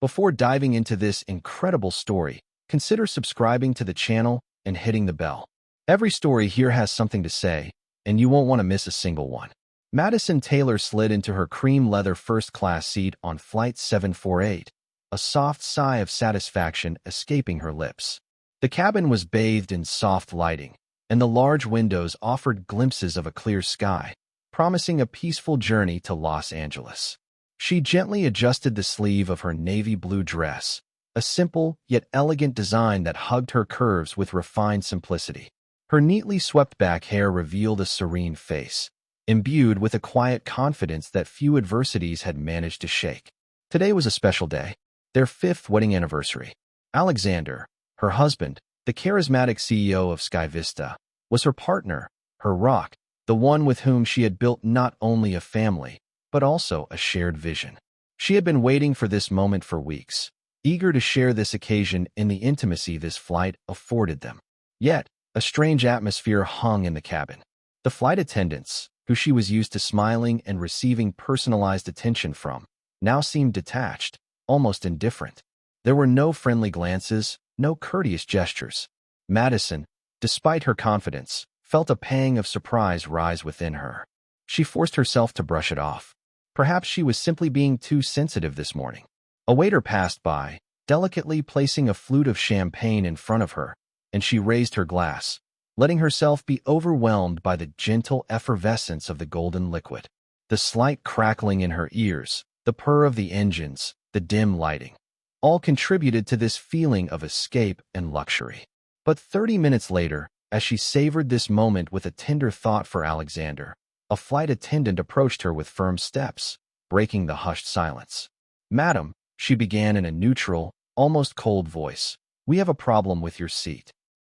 Before diving into this incredible story, consider subscribing to the channel and hitting the bell. Every story here has something to say, and you won't want to miss a single one. Madison Taylor slid into her cream leather first-class seat on Flight 748, a soft sigh of satisfaction escaping her lips. The cabin was bathed in soft lighting, and the large windows offered glimpses of a clear sky, promising a peaceful journey to Los Angeles. She gently adjusted the sleeve of her navy blue dress, a simple yet elegant design that hugged her curves with refined simplicity. Her neatly swept-back hair revealed a serene face, imbued with a quiet confidence that few adversities had managed to shake. Today was a special day, their 5th wedding anniversary. Alexander, her husband, the charismatic CEO of Sky Vista, was her partner, her rock, the one with whom she had built not only a family, but also a shared vision. She had been waiting for this moment for weeks, eager to share this occasion in the intimacy this flight afforded them. Yet, a strange atmosphere hung in the cabin. The flight attendants, who she was used to smiling and receiving personalized attention from, now seemed detached, almost indifferent. There were no friendly glances, no courteous gestures. Madison, despite her confidence, felt a pang of surprise rise within her. She forced herself to brush it off. Perhaps she was simply being too sensitive this morning. A waiter passed by, delicately placing a flute of champagne in front of her, and she raised her glass, letting herself be overwhelmed by the gentle effervescence of the golden liquid. The slight crackling in her ears, the purr of the engines, the dim lighting, all contributed to this feeling of escape and luxury. But 30 minutes later, as she savored this moment with a tender thought for Alexander, a flight attendant approached her with firm steps, breaking the hushed silence. "Madam," she began in a neutral, almost cold voice, "we have a problem with your seat."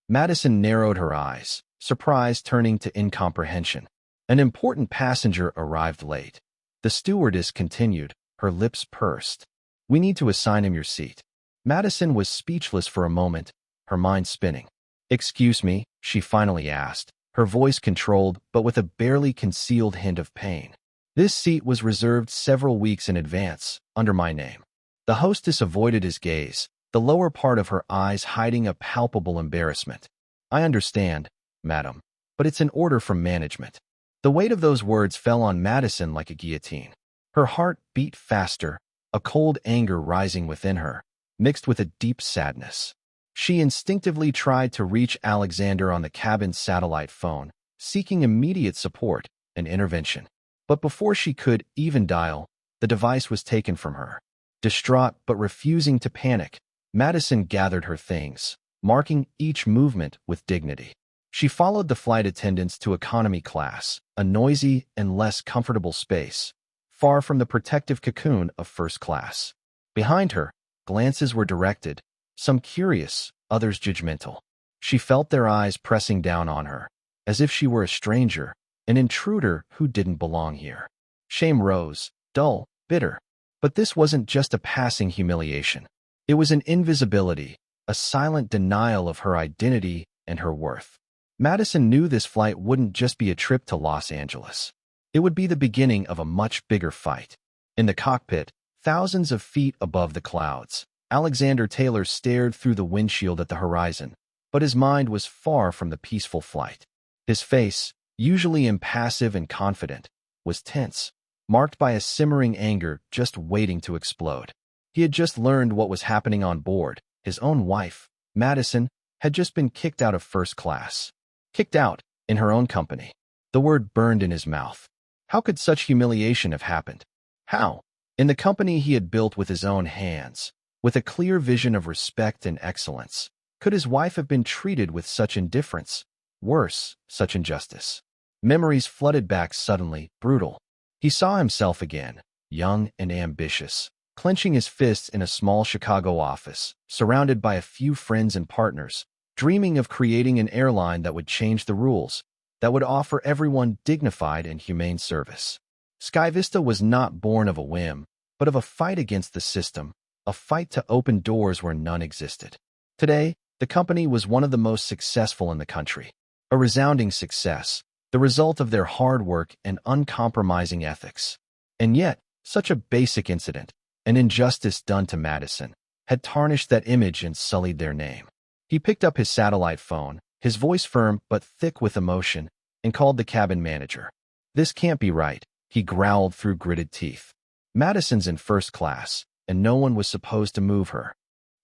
Madison narrowed her eyes, surprise turning to incomprehension. An important passenger arrived late. The stewardess continued, her lips pursed. "We need to assign him your seat." Madison was speechless for a moment, her mind spinning. "Excuse me," she finally asked, her voice controlled but with a barely concealed hint of pain. "This seat was reserved several weeks in advance, under my name." The hostess avoided his gaze, the lower part of her eyes hiding a palpable embarrassment. "I understand, madam, but it's an order from management." The weight of those words fell on Madison like a guillotine. Her heart beat faster, a cold anger rising within her, mixed with a deep sadness. She instinctively tried to reach Alexander on the cabin's satellite phone, seeking immediate support and intervention. But before she could even dial, the device was taken from her. Distraught but refusing to panic, Madison gathered her things, marking each movement with dignity. She followed the flight attendants to economy class, a noisy and less comfortable space, far from the protective cocoon of first class. Behind her, glances were directed, some curious, others judgmental. She felt their eyes pressing down on her, as if she were a stranger, an intruder who didn't belong here. Shame rose, dull, bitter. But this wasn't just a passing humiliation. It was an invisibility, a silent denial of her identity and her worth. Madison knew this flight wouldn't just be a trip to Los Angeles. It would be the beginning of a much bigger fight. In the cockpit, thousands of feet above the clouds, Alexander Taylor stared through the windshield at the horizon, but his mind was far from the peaceful flight. His face, usually impassive and confident, was tense, marked by a simmering anger just waiting to explode. He had just learned what was happening on board. His own wife, Madison, had just been kicked out of first class. Kicked out, in her own company. The word burned in his mouth. How could such humiliation have happened? How? In the company he had built with his own hands, with a clear vision of respect and excellence, could his wife have been treated with such indifference? Worse, such injustice. Memories flooded back suddenly, brutal. He saw himself again, young and ambitious, clenching his fists in a small Chicago office, surrounded by a few friends and partners, dreaming of creating an airline that would change the rules, that would offer everyone dignified and humane service. Sky Vista was not born of a whim, but of a fight against the system, a fight to open doors where none existed. Today, the company was one of the most successful in the country. A resounding success, the result of their hard work and uncompromising ethics. And yet, such a basic incident, An injustice done to Madison had tarnished that image and sullied their name. He picked up his satellite phone, his voice firm but thick with emotion, and called the cabin manager. "This can't be right," he growled through gritted teeth. "Madison's in first class, and no one was supposed to move her."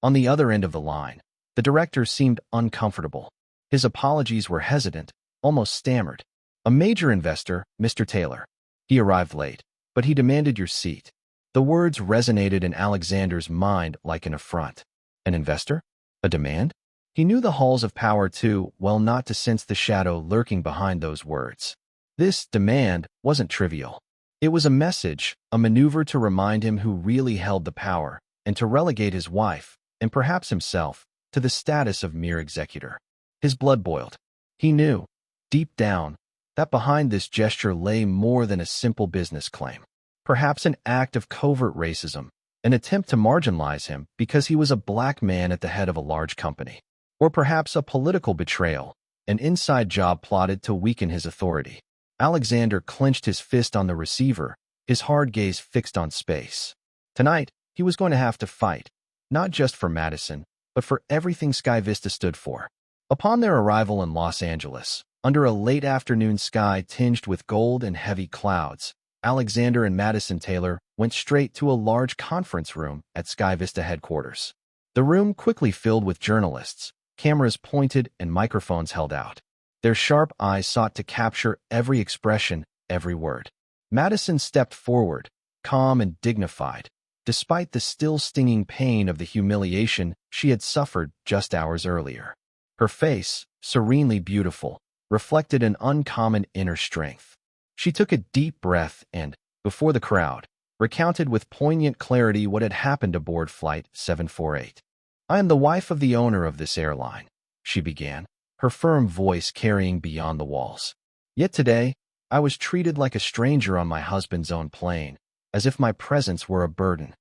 On the other end of the line, the director seemed uncomfortable. His apologies were hesitant, almost stammered. "A major investor, Mr. Taylor. He arrived late, but he demanded your seat." The words resonated in Alexander's mind like an affront. An investor? A demand? He knew the halls of power too well not to sense the shadow lurking behind those words. This demand wasn't trivial. It was a message, a maneuver to remind him who really held the power, and to relegate his wife, and perhaps himself, to the status of mere executor. His blood boiled. He knew, deep down, that behind this gesture lay more than a simple business claim. Perhaps an act of covert racism, an attempt to marginalize him because he was a black man at the head of a large company. Or perhaps a political betrayal, an inside job plotted to weaken his authority. Alexander clenched his fist on the receiver, his hard gaze fixed on space. Tonight, he was going to have to fight, not just for Madison, but for everything Sky Vista stood for. Upon their arrival in Los Angeles, under a late afternoon sky tinged with gold and heavy clouds, Alexander and Madison Taylor went straight to a large conference room at Sky Vista headquarters. The room quickly filled with journalists, cameras pointed and microphones held out. Their sharp eyes sought to capture every expression, every word. Madison stepped forward, calm and dignified, despite the still stinging pain of the humiliation she had suffered just hours earlier. Her face, serenely beautiful, reflected an uncommon inner strength. She took a deep breath and, before the crowd, recounted with poignant clarity what had happened aboard Flight 748. "I am the wife of the owner of this airline," she began, her firm voice carrying beyond the walls. "Yet today, I was treated like a stranger on my husband's own plane, as if my presence were a burden."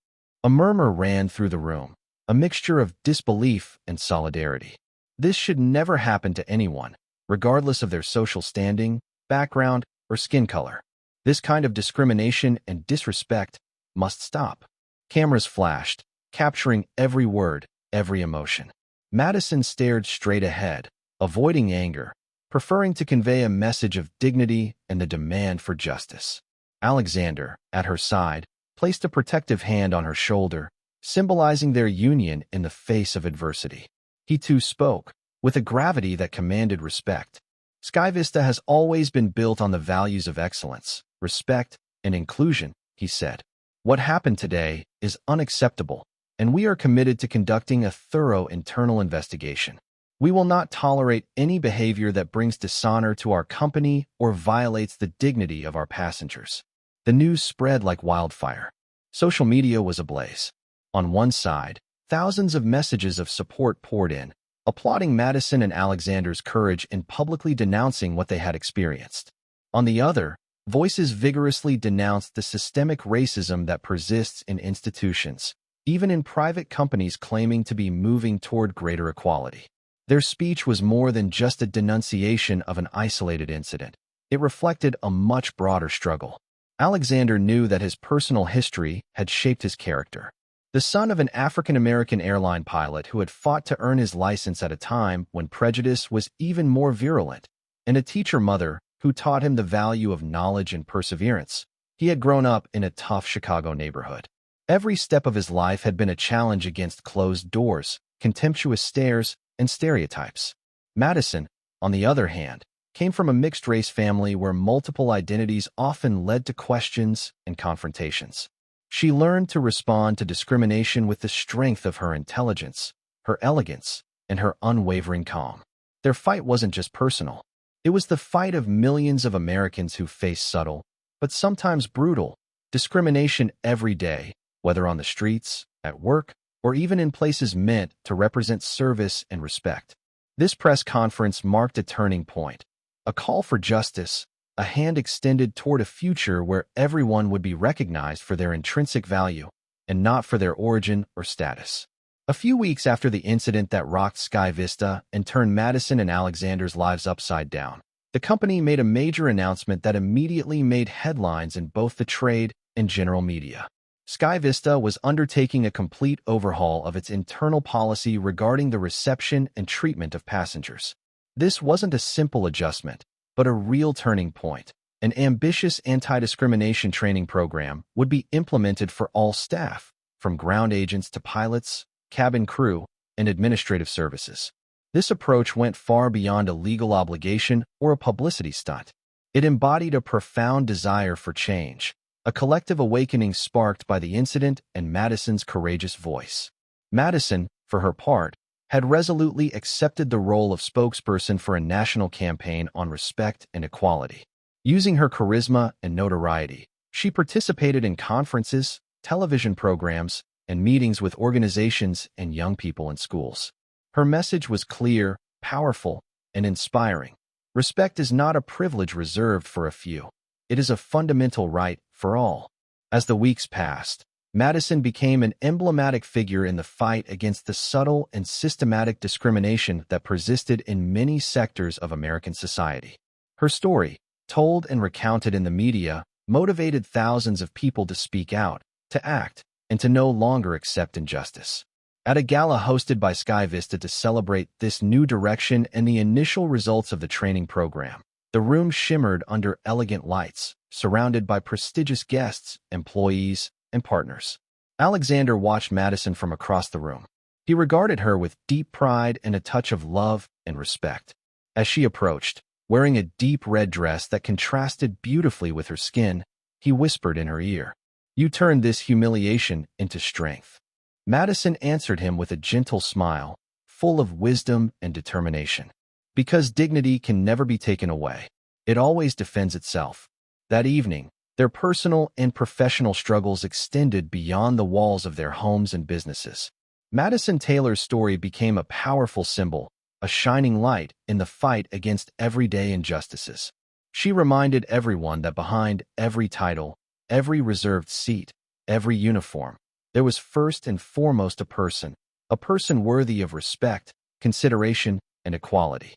A murmur ran through the room, a mixture of disbelief and solidarity. This should never happen to anyone, regardless of their social standing, background, or skin color. This kind of discrimination and disrespect must stop. Cameras flashed, capturing every word, every emotion. Madison stared straight ahead, avoiding anger, preferring to convey a message of dignity and the demand for justice. Alexander, at her side, placed a protective hand on her shoulder, symbolizing their union in the face of adversity. He too spoke, with a gravity that commanded respect. "Sky Vista has always been built on the values of excellence, respect, and inclusion," he said. "What happened today is unacceptable, and we are committed to conducting a thorough internal investigation. We will not tolerate any behavior that brings dishonor to our company or violates the dignity of our passengers." The news spread like wildfire. Social media was ablaze. On one side, thousands of messages of support poured in, applauding Madison and Alexander's courage in publicly denouncing what they had experienced. On the other, voices vigorously denounced the systemic racism that persists in institutions, even in private companies claiming to be moving toward greater equality. Their speech was more than just a denunciation of an isolated incident. It reflected a much broader struggle. Alexander knew that his personal history had shaped his character. The son of an African-American airline pilot who had fought to earn his license at a time when prejudice was even more virulent, and a teacher mother who taught him the value of knowledge and perseverance, he had grown up in a tough Chicago neighborhood. Every step of his life had been a challenge against closed doors, contemptuous stares, and stereotypes. Madison, on the other hand, came from a mixed-race family where multiple identities often led to questions and confrontations. She learned to respond to discrimination with the strength of her intelligence, her elegance, and her unwavering calm. Their fight wasn't just personal. It was the fight of millions of Americans who face subtle, but sometimes brutal, discrimination every day, whether on the streets, at work, or even in places meant to represent service and respect. This press conference marked a turning point, a call for justice, a hand extended toward a future where everyone would be recognized for their intrinsic value and not for their origin or status. A few weeks after the incident that rocked Sky Vista and turned Madison and Alexander's lives upside down, the company made a major announcement that immediately made headlines in both the trade and general media. Sky Vista was undertaking a complete overhaul of its internal policy regarding the reception and treatment of passengers. This wasn't a simple adjustment, but a real turning point. An ambitious anti-discrimination training program would be implemented for all staff, from ground agents to pilots, cabin crew, and administrative services. This approach went far beyond a legal obligation or a publicity stunt. It embodied a profound desire for change, a collective awakening sparked by the incident and Madison's courageous voice. Madison, for her part, had resolutely accepted the role of spokesperson for a national campaign on respect and equality. Using her charisma and notoriety, she participated in conferences, television programs, and meetings with organizations and young people in schools. Her message was clear, powerful, and inspiring. Respect is not a privilege reserved for a few. It is a fundamental right for all. As the weeks passed, Madison became an emblematic figure in the fight against the subtle and systematic discrimination that persisted in many sectors of American society. Her story, told and recounted in the media, motivated thousands of people to speak out, to act, and to no longer accept injustice. At a gala hosted by Sky Vista to celebrate this new direction and the initial results of the training program, the room shimmered under elegant lights, surrounded by prestigious guests, employees, and partners. Alexander watched Madison from across the room. He regarded her with deep pride and a touch of love and respect. As she approached, wearing a deep red dress that contrasted beautifully with her skin, he whispered in her ear, "You turned this humiliation into strength." Madison answered him with a gentle smile, full of wisdom and determination. Because dignity can never be taken away, it always defends itself. That evening, their personal and professional struggles extended beyond the walls of their homes and businesses. Madison Taylor's story became a powerful symbol, a shining light in the fight against everyday injustices. She reminded everyone that behind every title, every reserved seat, every uniform, there was first and foremost a person worthy of respect, consideration, and equality.